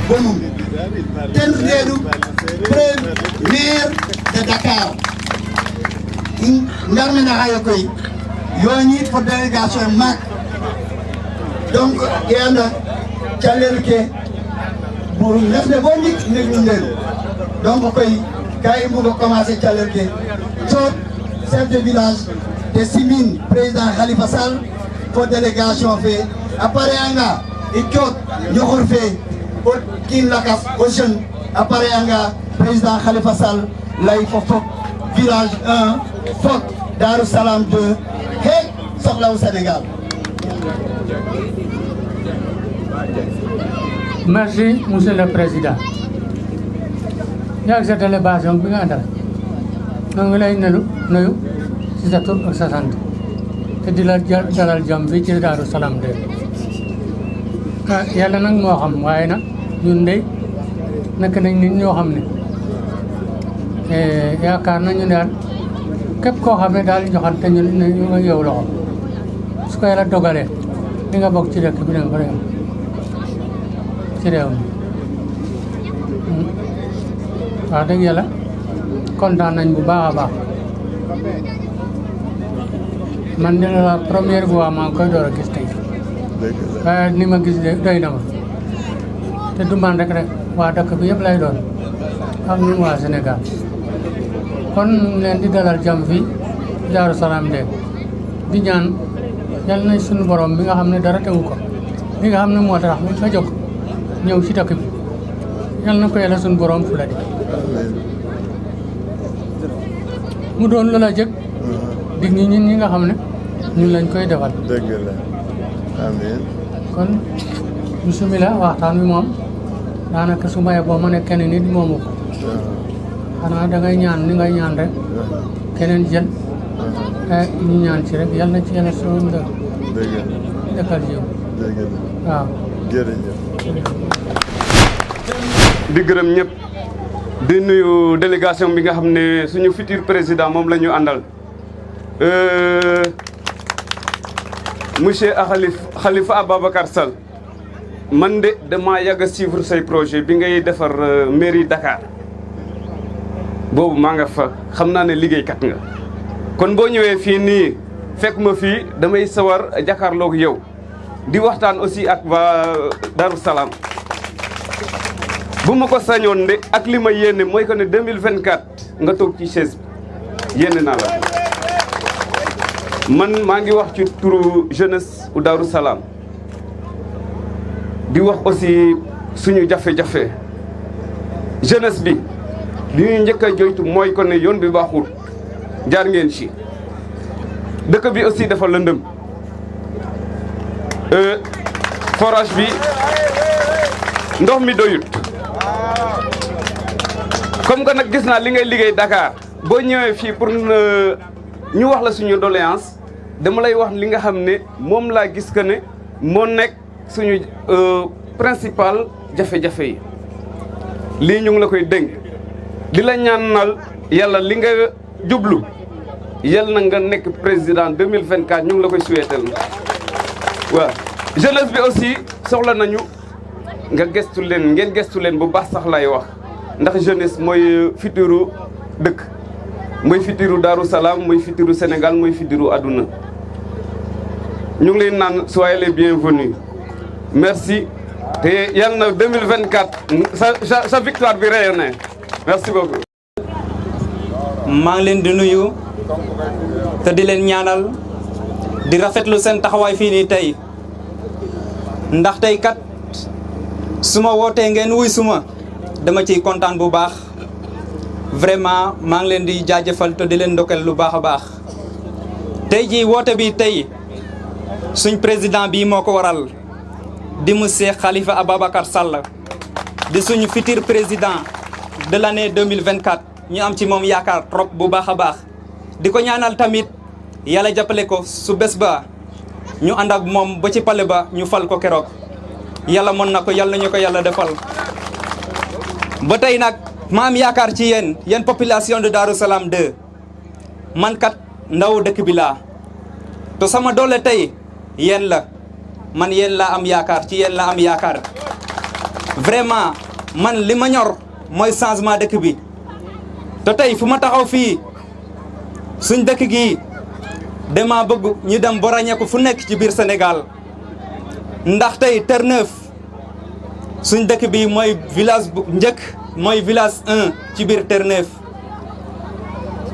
bonum ten reedu maire de Dakar ndarmena xaye koy yoñi fo délégation maak donc yanda calel ke pour ndefne bo ndik ndegnu ndel donc koy ka i mbugo commencer calel ke coot chef de village de Simine président Khalifa Sall fo délégation fe apare anga i coot ñoxor fe o kiin lakas o jeune apare anga président Khalifa Sall lay fo fop village 1 fop Darou Salam 2 he soxlaw Sénégal. Merci, Monsieur le Président. Yaa ngi sa délégation bi nga àndal maa ngi lay nuyu ci sa tur ak sa sant te di la dalal jàmm fii ci Darou Salam 2 yàlla nag moo xam waaye nag ñun de nekk nañ nit ñoo xam ne yaakaar nañu daal képp koo xam ne daal joxante ñu nga yow loxo su ko yàlla dogalee li nga bokk ci dëkk bi da nga ko def ci réew mi wax dëgg yàlla kontaan nañ bu baax a baax man de la première fois maa ngi koy door a gis tey waaye ni ma gis de doy na ma te du man rek waa dëkk bi yëpp lay doon ak ñun waa Sénégal kon ñu ngi leen di dalal jàmm fii Darou Salam 2 di ñaan yal na suñu borom bi nga xam ne dara tegu ko bi nga xam ne moo tax mu fa jóg ñëw ci dëkk bi yal na ko yàlla suñu borom fu la di mu doon lu la jëkk dig ñun ñi nga xam ne ñun lañ koy defal. dëgg la amiin. kon bisimilah waxtaan wi moom daanaka su ma yeboo ma ne kenn nit moomu ko xanaa dangay ñaan ni ngay ñaan rek keneen jël ñu ñaan ci rek yal na ci yàlla suñu dëkkal jiw. dëgg la waaw. jërëjëf. di gërëm ñëpp di nuyu délégation bi nga xam ne suñu futur président moom la ñu àndal monsieur Khalifa Ababacar Sall man de dama yàgg a suivre say projet bi ngay defar mairie Dakar boobu maa nga fa xam naa ne liggéeykat nga kon boo ñëwee fii nii fekk ma fii damay sawar jàkkaarloog yow di waxtaan aussi ak waa Darou Salam bu ma ko sañoon de ak li ma yéene mooy que ne 2024 nga toog ci chaise bi yéene naa la man maa ngi wax ci turu jeunesse u Darou Salam di wax aussi suñu jafe-jafe jeunesse bi li ñuy njëkk a joytu mooy que ne yoon bi baaxul jaar ngeen ci dëkk bi aussi dafa lëndëm forage bi ndox mi doyut comme que nag gis naa li ngay liggéey Dakar boo ñëwee fii pour ñu wax la suñu doléance dama lay wax li nga xam ne moom laa gis que ne moo nekk suñu principal jafe-jafe yi lii ñu ngi la koy dénk di la ñaanal yàlla li nga jublu yal na nga nekk président 2024 ñu ngi la koy souhaiter waaw jeunesse bi aussi soxla nañu nga gestu leen ngeen gestu leen bu baax sax lay wax ndax jeunesse mooy futuru dëkk mooy futuru Darou Salam mooy futuru Sénégal mooy futuru àdduna ñu ngi leen naan soyez les bienvenus merci te yal na 2024 sa victoire bi rayonné merci beaucoup. maa ngi leen di nuyu te di leen ñaanal di rafetlu seen taxawaay fii nii tey ndax tey kat su ma wootee ngeen wuy suma dama ciy kontaan bu baax vraiment maa ngi leen di jaajëfal te di leen ndokkal lu baax a baax tey jii woote bi tey suñ président bii moo ko waral di monsieur Khalifa Ababacar Sall di suñu futur président de l'année 2024 ñu am ci moom yaakaar trop bu baax a baax di ko ñaanal tamit yàlla jàppale ko su bés ba ñu ànd ak moom ba ci pale ba ñu fal ko keroog yàlla mën na ko yàlla nañu ko yàlla defal ba tey nag ma am yaakaar ci yéen population de Darou Salam 2 man kat ndaw dëkk bi laa te sama doole tey yéen la man yéen laa am yaakaar ci yéen la am yaakaar vraiment man li ma ñor mooy changement dëkk bi te tey fu ma taxaw fii suñ dëkk gi dama bëgg ñu dem ba ràññeeku fu nekk ci biir Sénégal ndax tey Terre-Neuve suñ dëkk bi mooy village bu njëkk mooy village 1 ci biir Terre-Neuve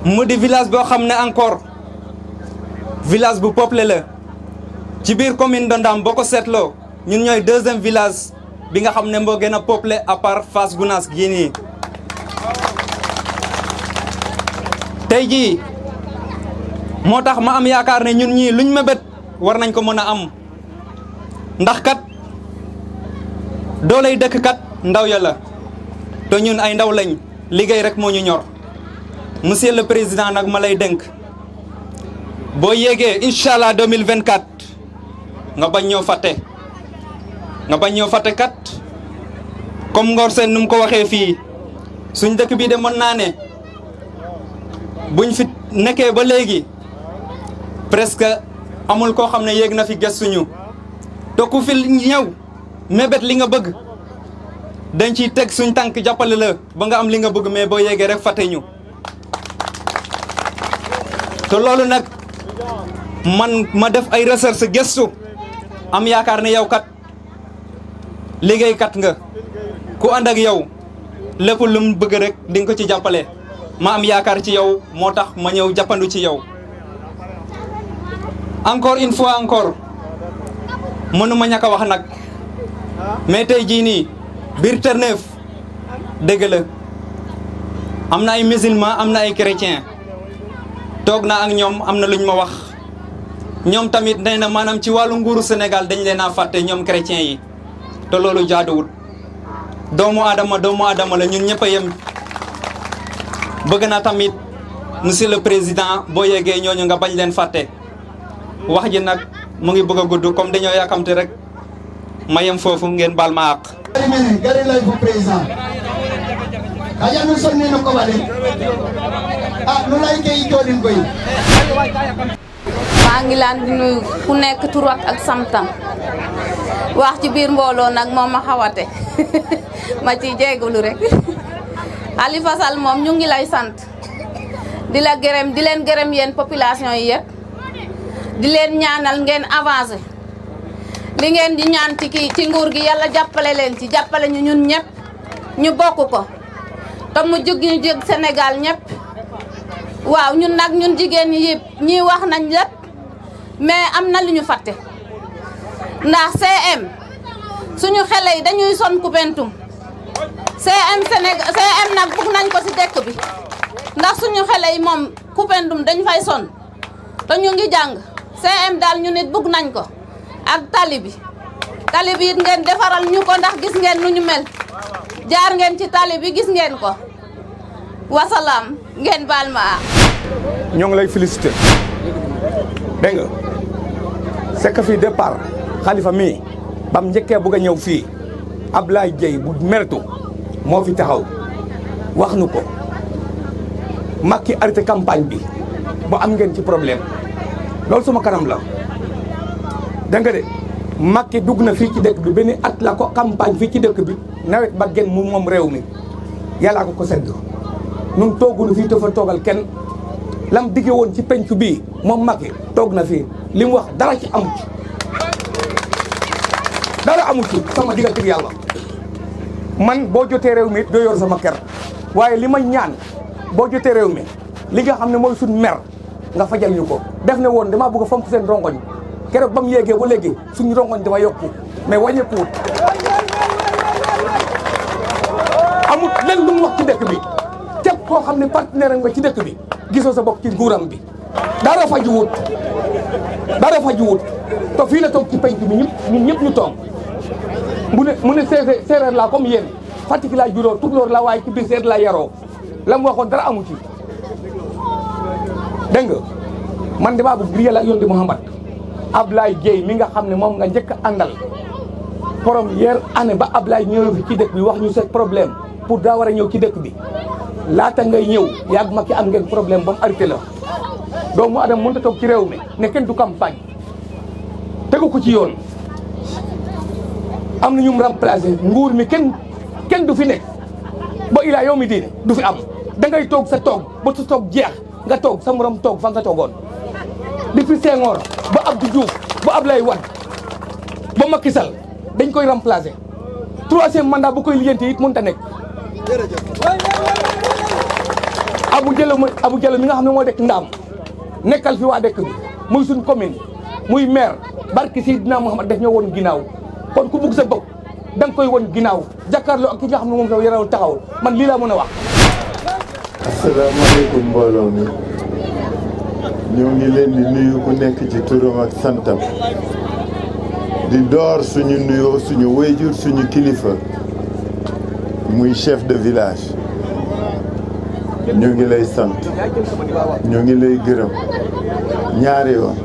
mu di village boo xam ne encore village bu peuplé la ci biir commune de Ndam boo ko seetloo ñun ñooy 2e village bi nga xam ne moo gën a peuplé à part Fass Gounass gii nii tey jii moo tax ma am yaakaar ne ñun ñii luñ mébét war nañ ko mën a am ndax kat dooley dëkk kat ndaw ya la te ñun ay ndaw lañ liggéey rek moo ñu ñor monsieur le président nag ma lay dénk boo yéegee incha allah 2024 nga bañ ñoo fàtte kat comme Ngor Sène nu mu ko waxee fii suñ dëkk bi de mën naa ne buñ fi nekkee ba léegi presque amul koo xam ne yéeg na fi gëstuñu te ku fi ñëw mébét li nga bëgg dañ ciy teg suñ tànk jàppale la ba nga am li nga bëgg mais boo yéegee rek fàtte ñu te loolu nag man ma def ay recherche gëstu am yaakaar ne yow kat liggéeykat nga ku ànd ak yow lépp lu mu bëgg rek di nga ko ci jàppale ma am yaakaar ci yow moo tax ma ñëw jàppandu ci yow encore une fois encore mënuma ñàkk a wax nag mais tey jii nii biir Terre-Neuve dëgg la am na ay musulman am na ay chrétien toog naa ak ñoom am na luñ ma wax ñoom tamit nee na maanaam ci wàllu nguuru Sénégal dañ leen a fàtte ñoom chrétien yi te loolu jaaduwul doomu aadama la ñun ñëpp a yem bëgg naa tamit monsieur le président boo yeggee ñooñu nga bañ leen fàtte wax ji nag mu ngi bëgg a gudd comme dañoo yàkkamte rek ma yem foofu ngeen baal ma àq. gari lay bu président kaja nu sonni no ko wale nu lay kay jodin koy maa ngi laan di nuyu ku nekk tur ak santam wax ci biir mbooloo nag moom ma xawate ma ciy jégalu rek Halifa Sall moom ñu ngi lay sant di la gërëm di leen gërëm yéen population yi yëpp di leen ñaanal ngeen avancé li ngeen di ñaan ci nguur gi yàlla jàppale leen ci jàppale ñu ñun ñëpp ñu bokk ko te mu jóg ñu jóg Sénégal ñëpp waaw ñun nag ñun jigéen ñi yëpp ñii wax nañ lépp mais am na lu ñu fàtte ndax CM suñu xale yi dañuy son Koupentoum CM nag bugg nañ ko ci dëkk bi ndax suñu xale yi moom Koupentoum dañ fay son te ñu ngi jàng CM daal ñu nit bugg nañ ko ak tali bi it ngeen defaral ñu ko ndax gis ngeen nu ñu mel jaar ngeen ci tali bi gis ngeen ko wasalaam ngeen baal ma ñoo ngi lay félicité dégg nga c'est que fii départ Khalifa mii bam njëkkee bugg a ñëw fii Ablaye Dieye bu mertu moo fi taxaw wax nu ko Macky arrêté campagne bi ba am ngeen ci problème loolu suma kanam la dégg nga de Macky dugg na fii ci dëkk bi benn at la ko campagne fii ci dëkk bi nawet ba gen mu moom réew mi yàllaa ko sedd nun toogunu fii te fa toogal kenn lam digge woon ci pencu bii moom Macky toog na fii li mu wax dara ci amu ci dara amu ci sama diggante yàlla man boo jotee réew mi doo yor sama ker waaye li ma ñaan boo jotee réew mi li nga xam ne mooy suñ mer nga fajal ñu ko def ne woon damaa bëgg a fomp seen rongoñ keroog ba mu yéegee ba léegi suñu rongoñ dama yokku mais wàññeekuwut amut len lu mu wax ci dëkk bi képp koo xam ne partenaire nga ci dëkk bi gisoo sa bopp ci nguuram bi dara fajuwut te fii la toog ci penc bi ñun ñëpp ñu toog mu ne séeréer laa comme yéen Fatick laa juróo tukulóor laa waaye ci biir séeréer laa yaroo la mu waxoon dara amu ci dégg nga man damaa bëgg ngir yàlla yónni Mouhamad Ablaye Dieye mi nga xam ne moom nga njëkk a àndal première année ba Ablaye ñëw fi ci dëkk bi wax ñu seen problème pour daa war a ñëw ci dëkk bi laata ngay ñëw yàgg ma ki am ngeen problème ba mu arrêté la doomu adam mënut a toog ci réew mi ne kenn du campagne tegu ko ci yoon am na ñu remplacer nguur mi kenn du fi nekk ba ilaa yow mi diine du fi am da ngay toog sa toog ba sa toog jeex nga toog sa morom toog fa nga toogoon depuis Senghor ba Abdou Diouf ba Ablaye Wade ba Macky Sall dañ koy remplacer 3e mandat bu koy liggéeyante it mënut a nekk. Abou Diallo mi nga xam ne moo dekk Ndaam nekkal fi waa dëkk bi muy suñ commune muy maire barki Seydina Mouhamad def ñoo woon ginnaaw kon ku bugg sa bopp da nga koy won ginnaaw jàkkaarloo ak ki nga xam ne moom la yaral taxaw man lii laa mën a wax. asalaamaaleykum mbooloo mi ñu ngi leen di nuyu ku nekk ci turam ak santam di door suñu nuyoo suñu wéyjur suñu kilifa muy chef de village ñu ngi lay sant ñu ngi lay gërëm ñaari yoon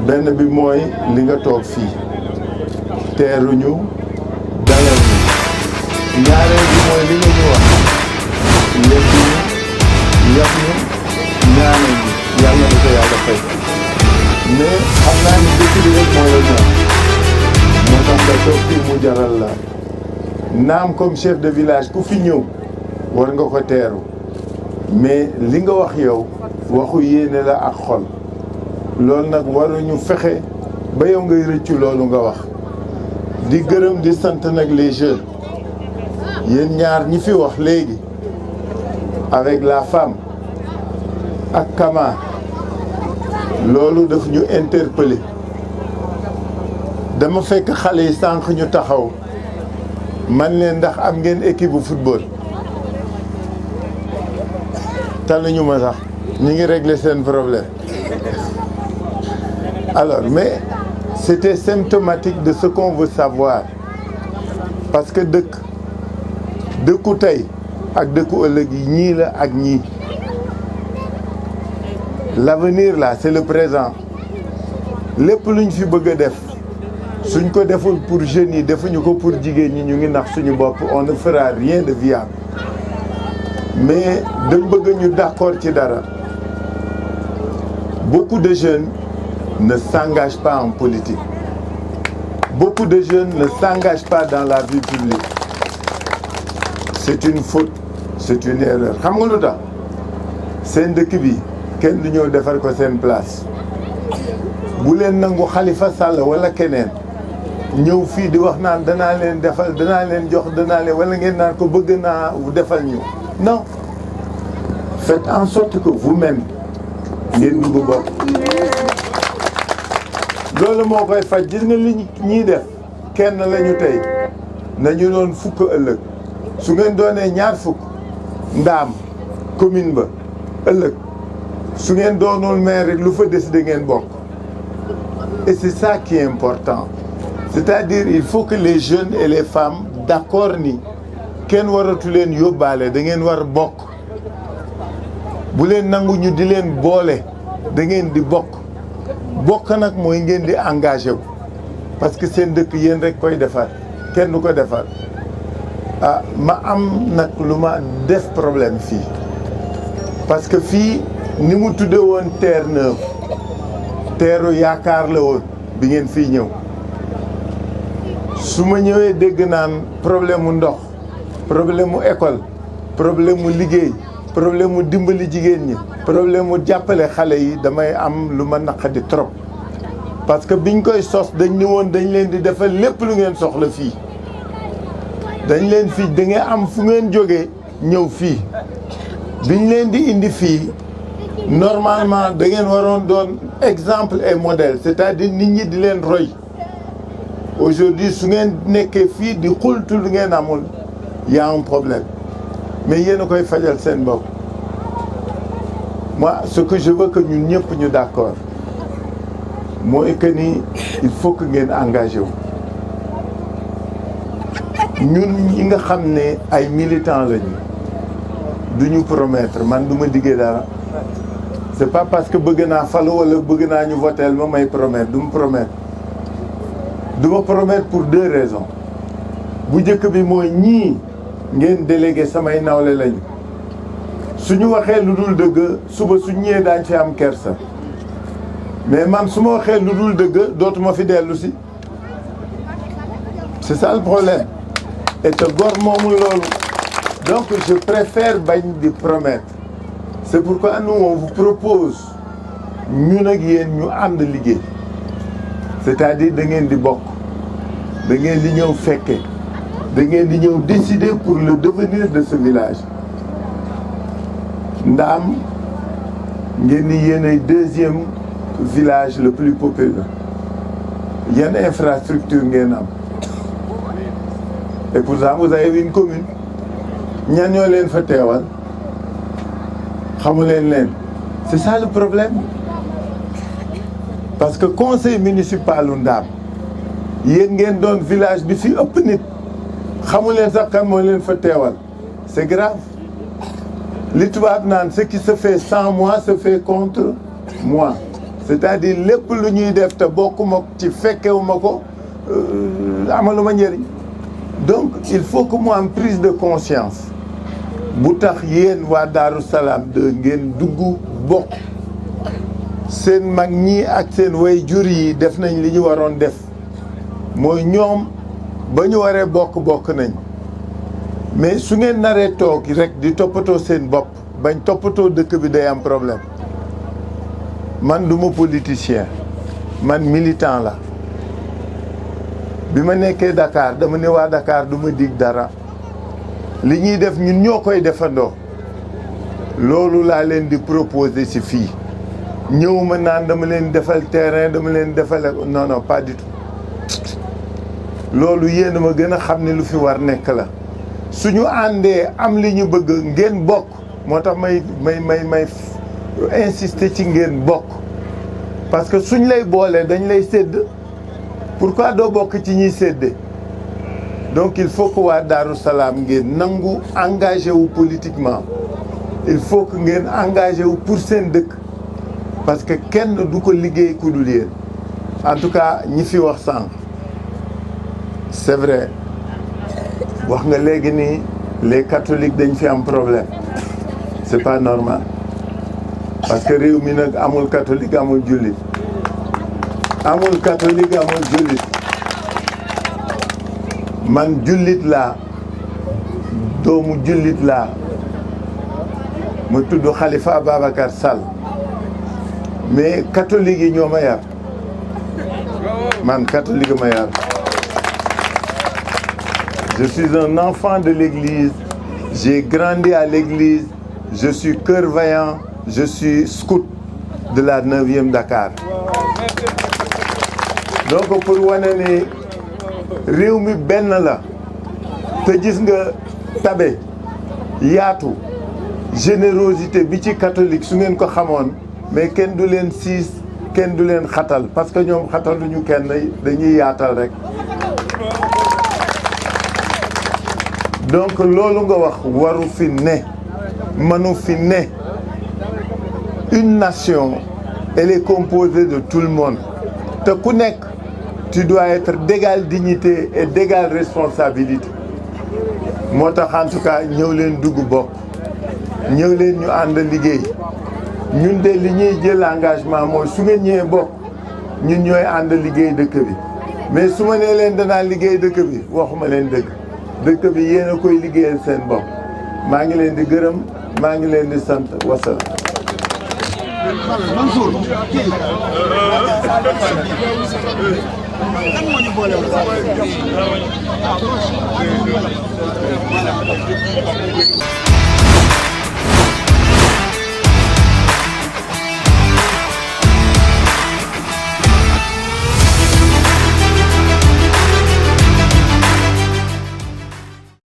benn bi mooy li nga toog fii teeruñu dalal ñu ñaareel bi mooy li nga ñu wax lépp ñu yàq ñu ñaanal ñu yàlla na ko yàlla fay mais xam naa ni dëkk bi rek moo la ñor moo tax nga toog fii mu jaral la naam comme chef de village ku fi ñëw war nga ko teeru mais li nga wax yow waxu yéene la ak xol loolu nag waruñu fexe ba yow ngay rëccu loolu nga wax di gërëm di sant nag les jeunes yéen ñaar ñi fi wax léegi avec la femme ak Kama loolu daf ñu interpellé dama fekk xale yi sànq ñu taxaw man leen ndax am ngeen équipe bu football taluñu ma sax ñu ngi régler seen problème alors mais c'était symptomatique de ce qu'on veut savoir parce que dëkku tey ak dëkku ëllëg yi ñii la ak ñii l'avenir là c'est le présent lépp luñ fi bëgg a def suñ ko deful pour jeunes yi defuñu ko pour jigéen ñi ñu ngi nax suñu bopp on ne fera rien de viable mais da bëgg ñu d'accord ci dara beaucoup de jeunes ne s'engagent pas en politique beaucoup de jeunes ne s'engagent pas dans la vie publique c'est une faute c'est une erreur xam nga lu tax seen dëkk bi kenn du ñëw defar ko seen place bu leen nangu Khalifa Sall wala keneen ñëw fii di wax naan danaa leen defal danaa leen jox danaa leen wala ngeen naan ko bëgg naa defal ñu non faites en sorte que vous-même ngeen dugg bopp loolu moo koy faj gis nga li ñuy def kenn lañu tey nañu doon fukk ëllëg su ngeen doonee ñaar fukk ndaam commune ba ëllëg su ngeen doonul maire rek lu fa décider ngeen bokk et c'est ça qui est important c'est-à-dire il faut que les jeunes et les femmes d'accord ni kenn waratu leen yóbbaale da ngeen war bokk bu leen nangu ñu di leen boole da ngeen di bokk nag mooy ngeen di engagé wu parce que seen dëkk yéen rek koy defar kenn du ko defar ah ma am nag lu ma def problème fii parce que fii ni mu tudde woon terre neuve teeru yaakaar la woon bi ngeen fii ñëw su ma ñëwee dégg naan problème mu ndox problème mu école problème mu liggéey problème mu dimbali jigéen ñi problème mu jàppale xale yi damay am lu ma naqadi trop parce que biñ koy sos dañ ni woon dañ leen di defal lépp lu ngeen soxla fii dañ leen fii da ngeen am fu ngeen jógee ñëw fii biñ leen di indi fii normalement da ngeen waroon doon exemple et modèle c'est-à-dire nit ñi di leen roy aujourd'hui su ngeen nekkee fii di xultu lu ngeen amul y a un problème mais yéen a koy fajal seen bopp moi ce que je veux que ñun ñëpp ñu d'accord mooy que ni il faut que ngeen engagé wu ñun ñi nga xam ne ay militants lañu du ñu promettre man du ma diggee dara c'est pas parce que bëgg naa falu wala bëgg naa ñu voter ma may promettre du ma promettre pour deux raisons bu njëkk bi mooy ñii ngeen délégué samay nawle lañu suñu waxee lu dul dëgg suba su ñëwee daañ fi am kersa mais man su ma waxee lu dul dëgg dootuma fi dellu si c'est ça le problème et te gor moomul loolu donc je préfère bañ di promettre c'est pourquoi nous on vous propose ñun ak yéen ñu ànd liggéey c'est-à-dire da ngeen di bokk da ngeen di ñëw fekke da ngeen di ñëw décider pour le devenir de ce village Ndaam ngeen di yéen ay deuxième village le plus populaire yan infrastructure ngeen am et pourtant vous avez une commune ñan ñoo leen fa teewal xamu leen c'est ça le problème parce que conseil municipal u Ndaam yéen ngeen doon village bi fi ëpp nit xamu leen sax kan moo leen fa teewal c'est grave li tubaab naan ce qui se fait sans moi se fait contre moi c'est-à-dire lépp lu ñuy def te bokkuma ci fekkewuma ko amaluma njëriñ donc il faut que mu am prise de conscience bu tax yéen waa Daaru Salaam de ngeen dugg bokk seen mag ñi ak seen way jur yi def nañ li ñu waroon def mooy ñoom ba ñu waree bokk nañ mais su ngeen naree toog rek di toppatoo seen bopp bañ toppatoo dëkk bi day am problème man du ma politicien man militant la bi ma nekkee Dakar dama ne waa Dakar du ma dig dara li ñuy def ñun ñoo koy defandoo loolu laa leen di proposer ci fii ñëwuma naan dama leen defal terrain dama leen defal non non pas du tout loolu yéen a ma gën a xam ne lu fi war nekk la suñu àndee am li ñu bëgg ngeen bokk moo tax may insister ci ngeen bokk parce que suñ lay boolee dañ lay sédd pourquoi doo bokk ci ñiy sédde donc il faut que waa Daaru Salaam ngeen nangu engagé wu politiquement il faut que ngeen engagé wu pour seen dëkk parce que kenn du ko liggéey ku dul yéen en tout cas ñi fi wax sànq c'est vrai wax nga léegi nii les catholiques dañ fi am problème c'est pas normal parce que réew mi nag amul catholique amul jullit amul catholique amul jullit man jullit laa doomu jullit laa ma tudd Khalifa Ababacar Sall mais catholique yi ñoo ma yar man catholique ma yar je suis un enfant de l'église j'ai grandi à l'église je suis cœur vaillant je suis scout de la 9e Dakar donc pour wane ne réew mi benn la te gis nga tabe yaatu générosité bi ci catholique su ngeen ko xamoon mais kenn du leen siis kenn du leen xatal parce que ñoom xataluñu kenn dañuy yaatal rek donc loolu nga wax waru fi ne mënu fi ne une nation elle est composée de tout le monde te ku nekk tu dois être d'égale dignité et d'égale responsabilité moo tax en tout cas ñëw leen dugg bokk ñëw leen ñu ànd liggéey ñun de li ñuy jël engagement mooy su ngeen ñëwee bokk ñun ñooy ànd liggéey dëkk bi mais su ma nee leen danaa liggéey dëkk bi waxuma leen dëkk bi yéen a koy liggéeyal seen bopp maa ngi leen di gërëm maa ngi leen di sant wasalaam. Mansour kii